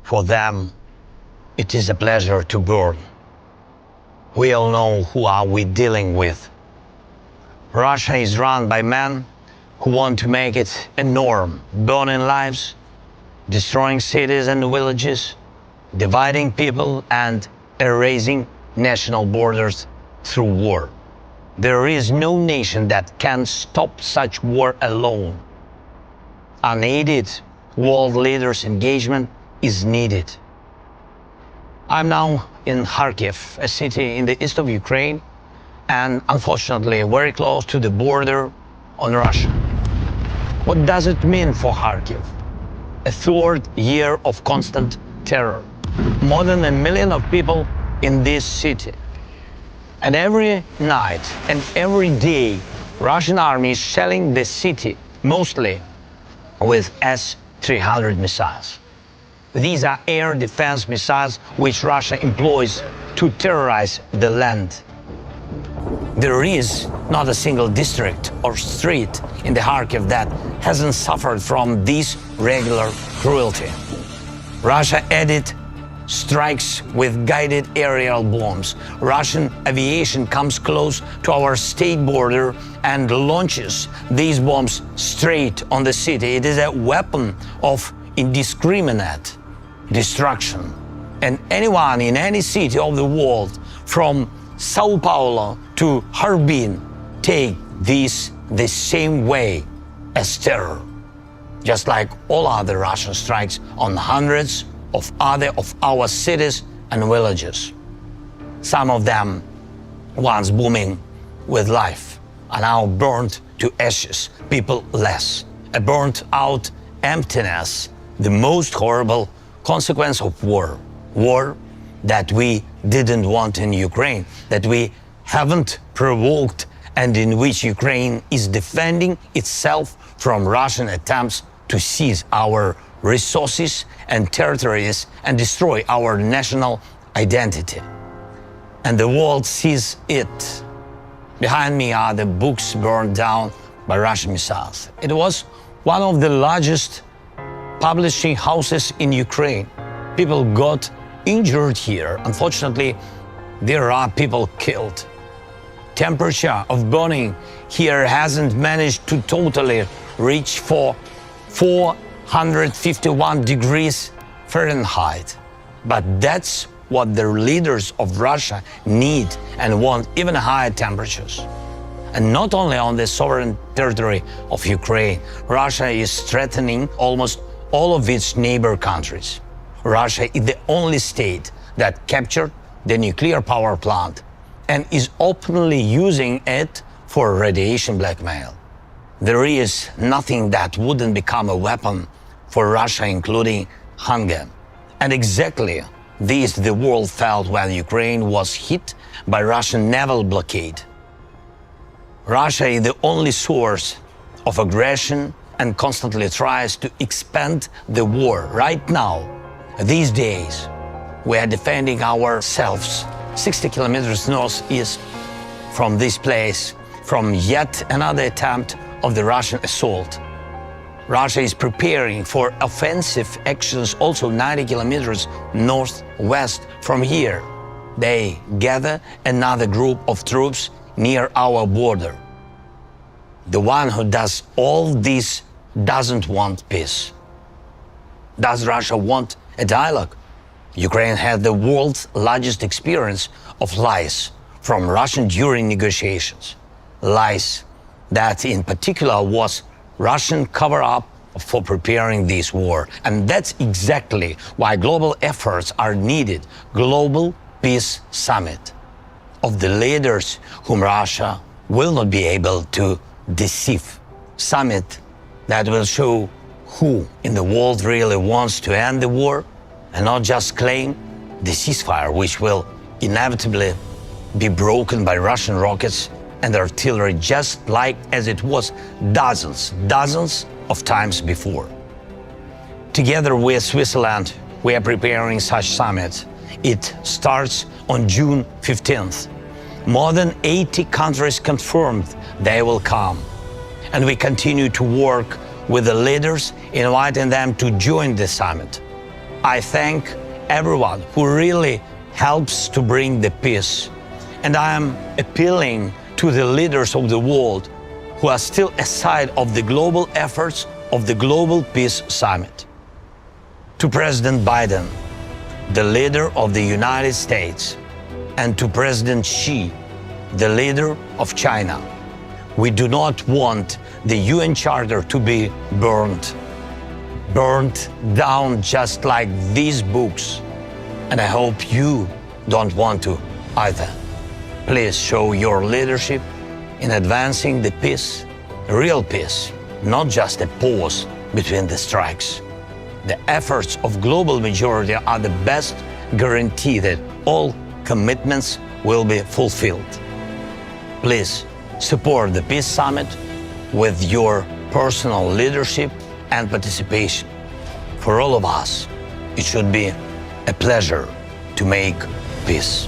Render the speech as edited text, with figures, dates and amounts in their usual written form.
For them, it is a pleasure to burn. We all know who are we dealing with. Russia is run by men who want to make it a norm, burning lives, destroying cities and villages, dividing people and erasing national borders through war. There is no nation that can stop such war alone. Unaided world leaders' engagement is needed. I'm now in Kharkiv, a city in the east of Ukraine, and unfortunately very close to the border on Russia. What does it mean for Kharkiv? A third year of constant terror. More than 1 million of people in this city. And every night and every day, Russian army is shelling the city, mostly with S-300 missiles. These are air defense missiles which Russia employs to terrorize the land. There is not a single district or street in the Kharkiv that hasn't suffered from this regular cruelty. Russia added strikes with guided aerial bombs. Russian aviation comes close to our state border and launches these bombs straight on the city. It is a weapon of indiscriminate destruction. And anyone in any city of the world, from Sao Paulo to Harbin, take this the same way as terror. Just like all other Russian strikes on hundreds of other of our cities and villages. Some of them, once booming with life, are now burned to ashes, people less. A burnt out emptiness, the most horrible consequence of war. War that we didn't want in Ukraine, that we haven't provoked, and in which Ukraine is defending itself from Russian attempts to seize our resources and territories and destroy our national identity. And the world sees it. Behind me are the books burned down by Russian missiles. It was one of the largest publishing houses in Ukraine. People got injured here. Unfortunately, there are people killed. Temperature of burning here hasn't managed to totally reach for 451 degrees Fahrenheit. But that's what the leaders of Russia need and want, even higher temperatures. And not only on the sovereign territory of Ukraine, Russia is threatening almost all of its neighbor countries. Russia is the only state that captured the nuclear power plant and is openly using it for radiation blackmail. There is nothing that wouldn't become a weapon for Russia, including hunger. And exactly this the world felt when Ukraine was hit by Russian naval blockade. Russia is the only source of aggression and constantly tries to expand the war. Right now, these days, we are defending ourselves 60 kilometers northeast from this place, from yet another attempt of the Russian assault. Russia is preparing for offensive actions also 90 kilometers northwest from here. They gather another group of troops near our border. The one who does all this doesn't want peace. Does Russia want a dialogue? Ukraine had the world's largest experience of lies from Russia during negotiations. Lies that in particular was Russian cover-up for preparing this war. And that's exactly why global efforts are needed. Global Peace Summit of the leaders whom Russia will not be able to deceive. Summit that will show who in the world really wants to end the war and not just claim the ceasefire, which will inevitably be broken by Russian rockets and artillery, just like as it was dozens of times before. Together with Switzerland, we are preparing such summits. It starts on June 15th. More than 80 countries confirmed they will come. And we continue to work with the leaders, inviting them to join the summit. I thank everyone who really helps to bring the peace. And I am appealing to the leaders of the world who are still aside of the global efforts of the Global Peace Summit. To President Biden, the leader of the United States, and to President Xi, the leader of China, we do not want the UN Charter to be burned down just like these books. And I hope you don't want to either. Please show your leadership in advancing the peace, real peace, not just a pause between the strikes. The efforts of global majority are the best guarantee that all commitments will be fulfilled. Please support the Peace Summit with your personal leadership and participation. For all of us, it should be a pleasure to make peace.